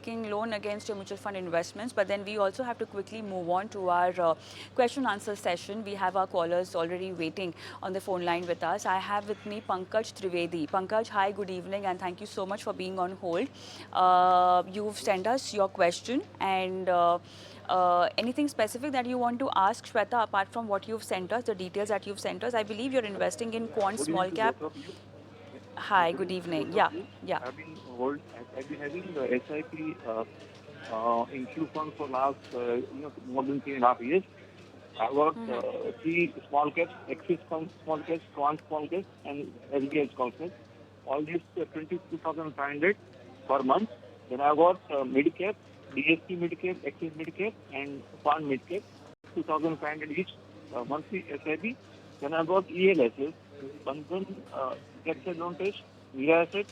taking loan against your mutual fund investments, but then we also have to quickly move on to our question answer session. We have our callers already waiting on the phone line with us. I have with me Pankaj Trivedi. Pankaj, hi, good evening, and thank you so much for being on hold. You've sent us your question, and anything specific that you want to ask Shweta apart from what you've sent us, the details that you've sent us? I believe you're investing in quant Good evening small to cap. both of you. Hi, Good good evening to evening. both of Yeah, you. yeah. I've been having the SIP in Q fund for last more than 3.5 years. I got three small caps, Axis small caps, Quant small caps, and SBI small caps. All this 22,500 per month. Then I got mid cap, DSP mid cap, Axis mid cap, and Quant mid cap, 2,500 each monthly SIP. Then I got ELSS, Bandhan Tax Advantage, Via Asset,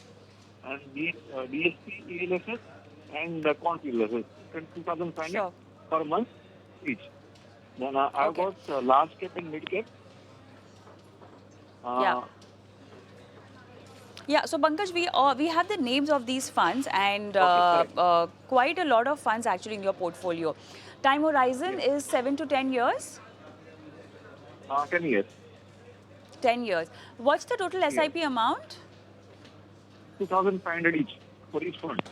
and DSP ELSS and Quant ELSS, 2,500 Sure. per month each. Then I've Okay. got large cap and mid cap. Yeah. Uh, Yeah. So Pankaj, we have the names of these funds and okay, correct. quite a lot of funds actually in your portfolio. Time horizon Yes. is 7 to 10 years. 10 years. 10 years. What's the total Yes. SIP amount? 2,500 each for each fund.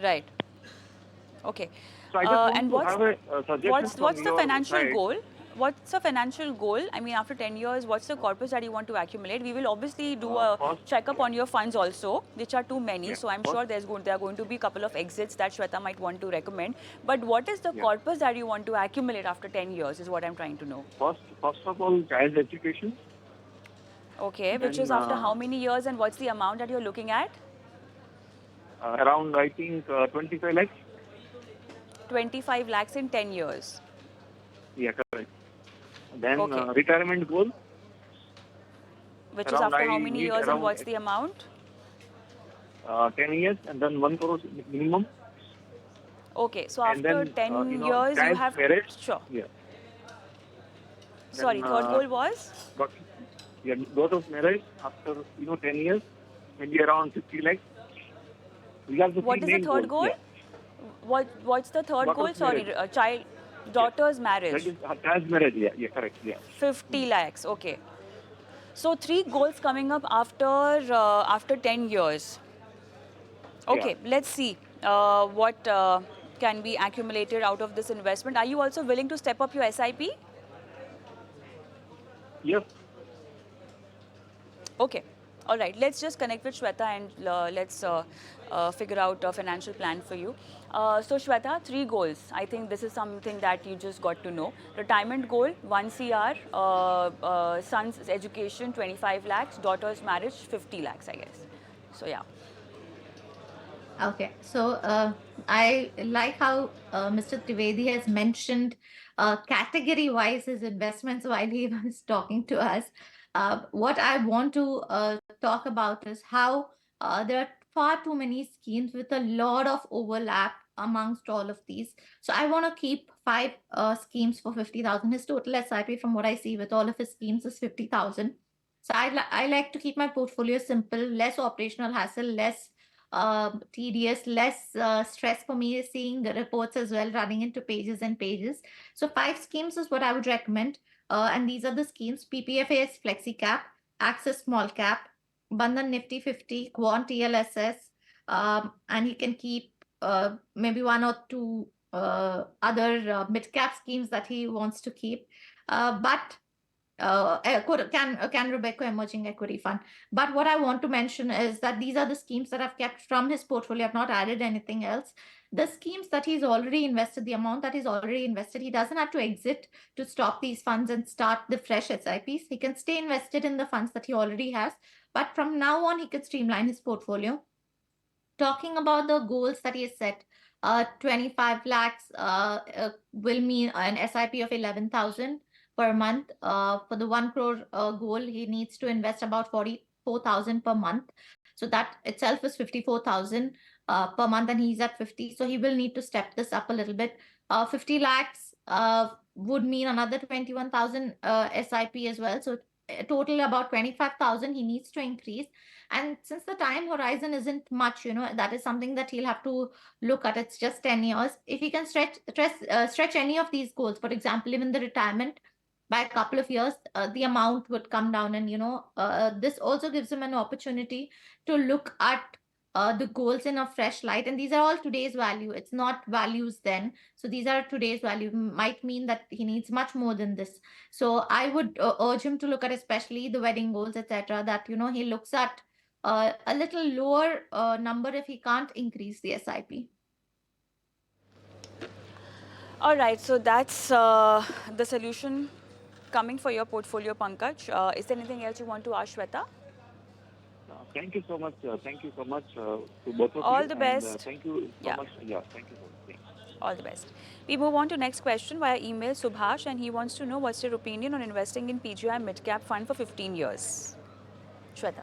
Right. Okay. So I just want And to what's have a suggestion from what's the your financial side. goal? What's the financial goal? I mean, after 10 years, what's the corpus that you want to accumulate? We will obviously do a First, checkup on your funds also, which are too many. yeah, So I'm first, sure there are going to be a couple of exits that Shweta might want to recommend. But what is the yeah. corpus that you want to accumulate after 10 years is what I'm trying to know. First of all, child education. Okay, which Then is after how many years and what's the amount that you're looking at? around, I think, 25 lakhs. 25 lakhs in 10 years. Yeah, correct. Then Okay, retirement goal. which is Around after I how many need years and around what's the amount? 10 years and then 1 crore minimum. Okay, so And after then 10 years, you child's have. marriage. Sure. Yeah. Sorry, Then third goal was? got yeah, daughter's marriage after 10 years, maybe around 50 lakhs. These are the three What is the main third goals. goal? Yeah. What's the third Daughter's goal? marriage. Sorry, child, Yeah. daughter's That marriage. is child's marriage. Yeah. Yeah. Correct. Yeah. 50 lakhs. Okay. So three goals coming up after 10 years. Yeah. Okay, let's see what can be accumulated out of this investment. Are you also willing to step up your SIP? Yes. Okay. All right. Let's just connect with Shweta and let's figure out a financial plan for you. So, Shweta, three goals. I think this is something that you just got to know. Retirement goal, 1 CR, son's education, 25 lakhs, daughter's marriage, 50 lakhs, I guess. So, yeah. Okay, so I like how Mr. Trivedi has mentioned category-wise his investments while he was talking to us. What I want to talk about is how there are far too many schemes with a lot of overlap amongst all of these. So I want to keep five schemes for 50,000. His total SIP, from what I see, with all of his schemes is 50,000. So I like to keep my portfolio simple, less operational hassle, less tedious, less stress for me is seeing the reports as well running into pages and pages. So five schemes is what I would recommend. And these are the schemes: PPFAS Flexi Cap, Access Small Cap, Bandhan Nifty 50, Quant ELSS, and he can keep maybe one or two other mid cap schemes that he wants to keep. But can Robeco Emerging Equity Fund. But what I want to mention is that these are the schemes that I've kept from his portfolio. I've not added anything else. The schemes that he's already invested, the amount that he's already invested, he doesn't have to exit to stop these funds and start the fresh SIPs. He can stay invested in the funds that he already has. But from now on, he could streamline his portfolio. Talking about the goals that he has set, 25 lakhs will mean an SIP of 11,000 per month. For the 1 crore goal, he needs to invest about 44,000 per month. So that itself is 54,000 per month, and he's at 50. So he will need to step this up a little bit. 50 lakhs would mean another 21,000 SIP as well. So total about 25,000 he needs to increase. And since the time horizon isn't much, that is something that he'll have to look at. It's just 10 years. If he can stretch any of these goals, for example, even the retirement by a couple of years, the amount would come down. And this also gives him an opportunity to look at the goals in a fresh light. And these are all today's value. It's not values then. So these are today's value. Might mean that he needs much more than this. So I would urge him to look at especially the wedding goals, etc. That he looks at a little lower number if he can't increase the SIP. All right, so that's the solution coming for your portfolio, Pankaj. Is there anything else you want to ask Shweta? Thank you so much. Thank you so much to both of you. All the best. And, thank you so much. Yeah, thank you so much. All the best. We move on to next question via email, Subhash, and he wants to know what's your opinion on investing in PGI Midcap Fund for 15 years. Shweta.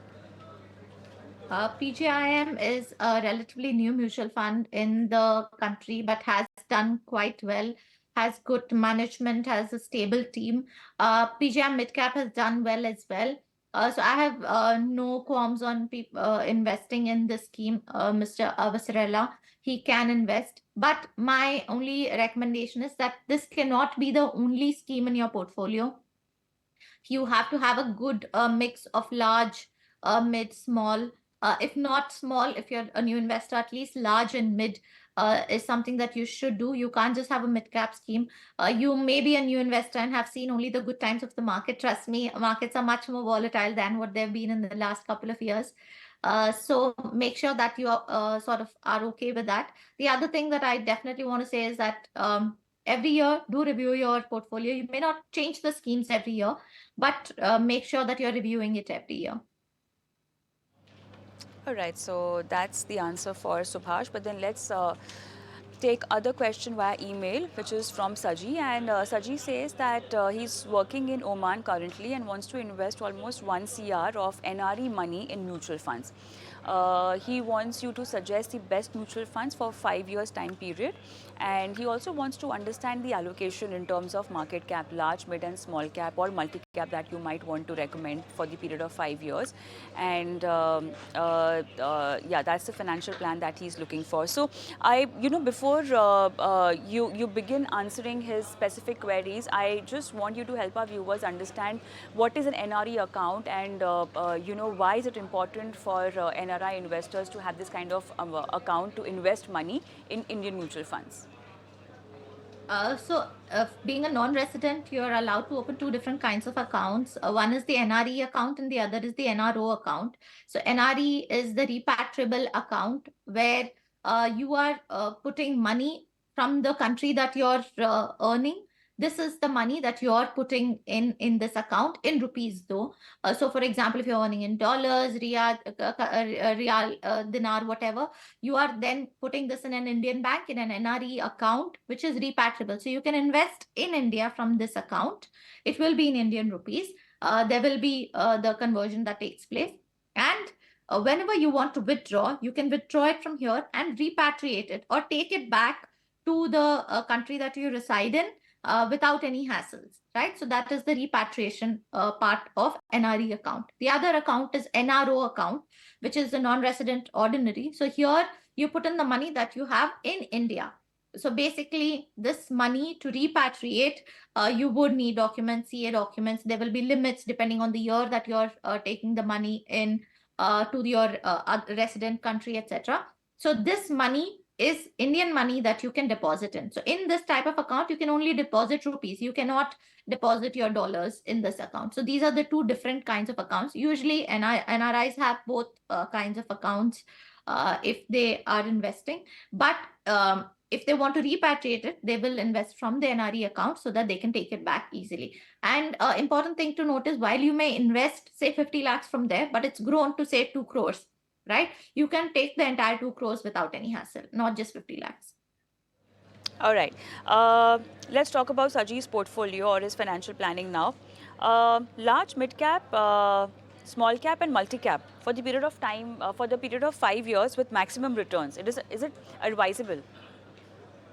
PGIM is a relatively new mutual fund in the country, but has done quite well, has good management, has a stable team. PGIM Midcap has done well as well. So I have no qualms on investing in this scheme, Mr. Avasarala. He can invest. But my only recommendation is that this cannot be the only scheme in your portfolio. You have to have a good mix of large, mid, small. If not small, if you're a new investor, at least large and mid is something that you should do. You can't just have a mid-cap scheme. You may be a new investor and have seen only the good times of the market. Trust me, markets are much more volatile than what they've been in the last couple of years. So make sure that you sort of are okay with that. The other thing that I definitely want to say is that every year, do review your portfolio. You may not change the schemes every year, but make sure that you're reviewing it every year. All right, so that's the answer for Subhash. But then let's take other question via email, which is from Saji. And Saji says that he's working in Oman currently and wants to invest almost 1 CR of NRE money in mutual funds. He wants you to suggest the best mutual funds for 5 years time period, and he also wants to understand the allocation in terms of market cap, large, mid and small cap or multi cap that you might want to recommend for the period of 5 years. And yeah, that's the financial plan that he's looking for. So before you begin answering his specific queries, I just want you to help our viewers understand what is an NRE account, and why is it important for NRI investors to have this kind of account to invest money in Indian mutual funds. Being a non-resident, you're allowed to open 2 different kinds of accounts. One is the NRE account and the other is the NRO account. So NRE is the repatriable account where you are putting money from the country that you're earning. This is the money that you're putting in this account in rupees though. So for example, if you're earning in dollars, riyal, dinar, whatever, you are then putting this in an Indian bank in an NRE account, which is repatriable. So you can invest in India from this account. It will be in Indian rupees. There will be the conversion that takes place. And whenever you want to withdraw, you can withdraw it from here and repatriate it or take it back to the country that you reside in. Without any hassles, right? So that is the repatriation part of NRE account. The other account is NRO account, which is the non-resident ordinary. So here you put in the money that you have in India. So basically this money to repatriate, you would need documents, CA documents. There will be limits depending on the year that you're taking the money in to your resident country, etc. So this money is Indian money that you can deposit in. So in this type of account, you can only deposit rupees. You cannot deposit your dollars in this account. So these are the 2 different kinds of accounts. Usually NRIs have both kinds of accounts if they are investing. But if they want to repatriate it, they will invest from the NRE account so that they can take it back easily. And important thing to note is while you may invest, say 50 lakhs from there, but it's grown to say 2 crores. Right? You can take the entire 2 crores without any hassle, not just 50 lakhs. All right. Let's talk about Saji's portfolio or his financial planning now. Large, mid cap, small cap and multi cap for the period of time, for the period of 5 years with maximum returns. Is it advisable?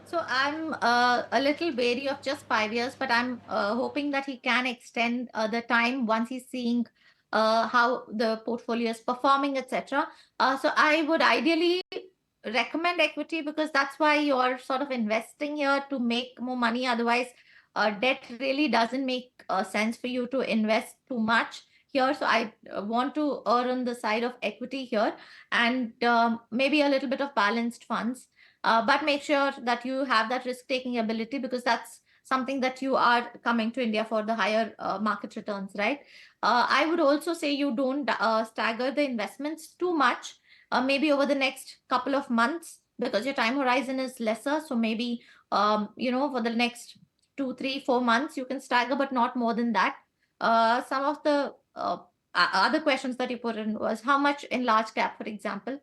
So I'm a little wary of just 5 years, but I'm hoping that he can extend the time once he's seeing how the portfolio is performing, etc. So I would ideally recommend equity because that's why you're sort of investing here to make more money. Otherwise, debt really doesn't make sense for you to invest too much here. So I want to err on the side of equity here, and maybe a little bit of balanced funds. But make sure that you have that risk taking ability because that's something that you are coming to India for, the higher market returns, right? I would also say you don't stagger the investments too much, maybe over the next couple of months because your time horizon is lesser. So maybe, for the next 2, 3, 4 months, you can stagger, but not more than that. Some of the other questions that you put in was how much in large cap, for example.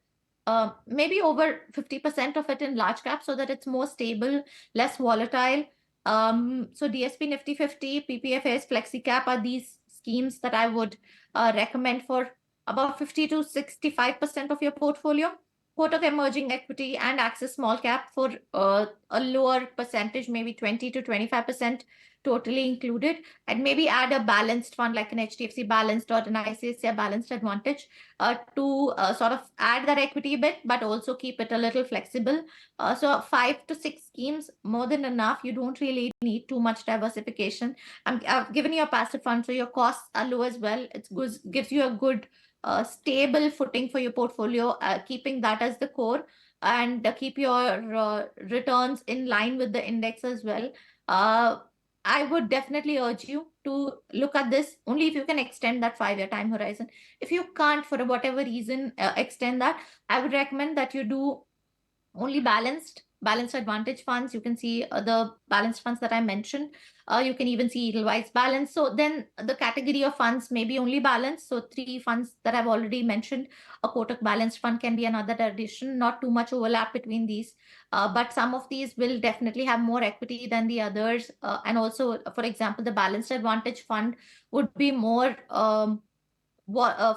Maybe over 50% of it in large cap so that it's more stable, less volatile. So DSP Nifty 50, PPFAS, FlexiCap are these schemes that I would recommend for about 50 to 65% of your portfolio. Kotak Emerging Equity and Axis Small Cap for a lower percentage, maybe 20 to 25% totally included, and maybe add a balanced fund like an HDFC Balanced or an ICICI Balanced Advantage to sort of add that equity bit, but also keep it a little flexible. So 5 to 6 schemes, more than enough. You don't really need too much diversification. I've given you a passive fund, so your costs are low as well. It gives you a good stable footing for your portfolio, keeping that as the core, and keep your returns in line with the index as well. I would definitely urge you to look at this only if you can extend that 5-year time horizon. If you can't, for whatever reason, extend that, I would recommend that you do only balanced advantage funds. You can see the balanced funds that I mentioned. You can even see Edelweiss balance. So then the category of funds may be only balanced. So 3 funds that I've already mentioned. A Kotak balanced fund can be another addition. Not too much overlap between these, but some of these will definitely have more equity than the others. And also, for example, the balanced advantage fund would be more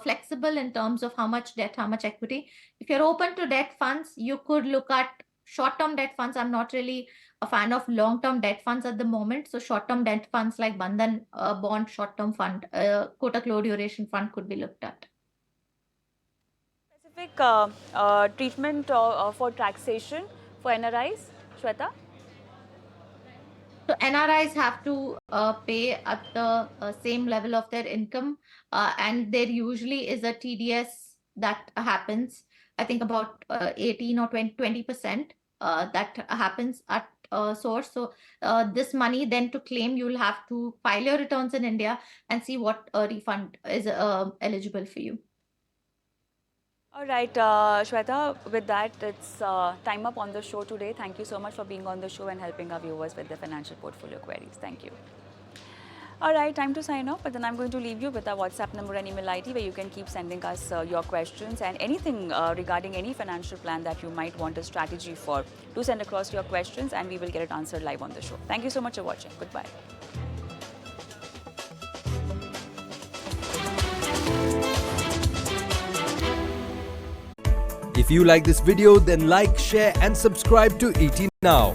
flexible in terms of how much debt, how much equity. If you're open to debt funds, you could look at short-term debt funds. I'm not really a fan of long-term debt funds at the moment. So short-term debt funds like Bandhan Bond Short-Term Fund, Kotak Low Duration Fund could be looked at. Specific treatment for taxation for NRIs, Shweta? So NRIs have to pay at the same level of their income, and there usually is a TDS that happens. I think about 18 or 20% that happens at source. So this money then to claim, you'll have to file your returns in India and see what refund is eligible for you. All right, Shweta, with that, it's time up on the show today. Thank you so much for being on the show and helping our viewers with their financial portfolio queries. Thank you. All right, time to sign off, but then I'm going to leave you with our WhatsApp number and email ID where you can keep sending us your questions and anything regarding any financial plan that you might want a strategy for. Do send across your questions and we will get it answered live on the show. Thank you so much for watching. Goodbye. If you like this video, then like, share and subscribe to ET Now.